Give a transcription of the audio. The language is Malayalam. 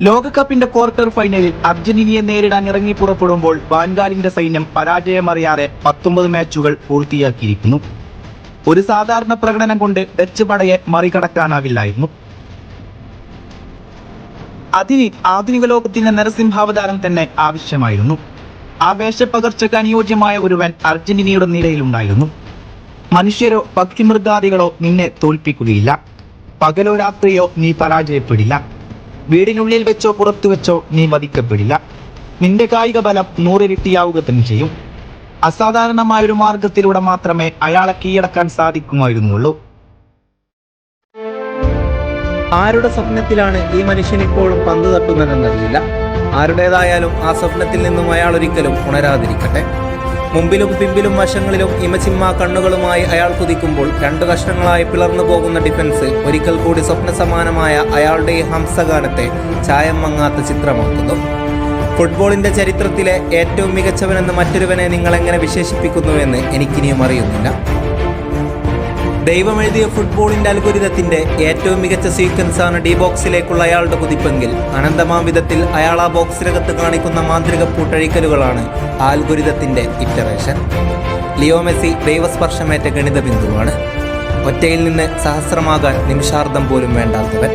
ലോകകപ്പിന്റെ ക്വാർട്ടർ ഫൈനലിൽ അർജന്റീനയെ നേരിടാൻ ഇറങ്ങി പുറപ്പെടുമ്പോൾ വാൻഗാലിന്റെ സൈന്യം പരാജയമറിയാതെ 19 മാച്ചുകൾ പൂർത്തിയാക്കിയിരിക്കുന്നു. ഒരു സാധാരണ പ്രകടനം കൊണ്ട് ഡച്ച് പടയെ മറികടക്കാനാവില്ലായിരുന്നു. അതിന് ആധുനിക ലോകത്തിന്റെ നരസിംഹാവതാരം തന്നെ ആവശ്യമായിരുന്നു. ആവേശപ്പകർച്ചയ്ക്ക് അനുയോജ്യമായ ഒരുവൻ അർജന്റീനയുടെ നിരയിലുണ്ടായിരുന്നു. മനുഷ്യരോ പക്ഷിമൃഗാദികളോ നിന്നെ തോൽപ്പിക്കുകയില്ല. പകലോ രാത്രിയോ നീ പരാജയപ്പെടില്ല. വീടിനുള്ളിൽ വെച്ചോ പുറത്തു വെച്ചോ നീ വധിക്കപ്പെടില്ല. നിന്റെ കായിക ബലം 100 ഇരട്ടിയാവുക തന്നെ ചെയ്യും. അസാധാരണമായൊരു മാർഗത്തിലൂടെ മാത്രമേ അയാളെ കീഴടക്കാൻ സാധിക്കുമായിരുന്നുള്ളൂ. ആരുടെ സ്വപ്നത്തിലാണ് ഈ മനുഷ്യൻ ഇപ്പോഴും പന്ത് തട്ടുന്നതെന്നറിയില്ല. ആരുടേതായാലും ആ സ്വപ്നത്തിൽ നിന്നും അയാൾ ഒരിക്കലും ഉണരാതിരിക്കട്ടെ. മുമ്പിലും പിമ്പിലും വശങ്ങളിലും ഇമച്ചിമ്മ കണ്ണുകളുമായി അയാൾ കുതിക്കുമ്പോൾ 2 കഷ്ണങ്ങളായി പിളർന്നു പോകുന്ന ഡിഫൻസ് ഒരിക്കൽ കൂടി സ്വപ്നസമാനമായ അയാളുടെ ഈ ഹംസഗാനത്തെ ചായം മങ്ങാത്ത ചിത്രമാക്കുന്നു. ഫുട്ബോളിന്റെ ചരിത്രത്തിലെ ഏറ്റവും മികച്ചവനെന്ന് മറ്റൊരുവനെ നിങ്ങൾ എങ്ങനെ വിശേഷിപ്പിക്കുന്നുവെന്ന് എനിക്കിനിയും അറിയുന്നില്ല. ദൈവമെഴുതിയ ഫുട്ബോളിന്റെ അൽഗോരിതത്തിന്റെ ഏറ്റവും മികച്ച സീക്വൻസാണ് ഡി ബോക്സിലേക്കുള്ള അയാളുടെ കുതിപ്പെങ്കിൽ അനന്തമാം വിധത്തിൽ അയാൾ ആ ബോക്സിനകത്ത് കാണിക്കുന്ന മാന്ത്രിക പൂട്ടഴിക്കലുകളാണ് ആ അൽഗോരിതത്തിന്റെ ഇറ്ററേഷൻ. ലിയോ മെസ്സി ദൈവസ്പർശമേറ്റ ഗണിത ബിന്ദുവാണ്. ഒറ്റയിൽ നിന്ന് സഹസ്രമാകാൻ നിമിഷാർദ്ധം പോലും വേണ്ടാത്തവൻ.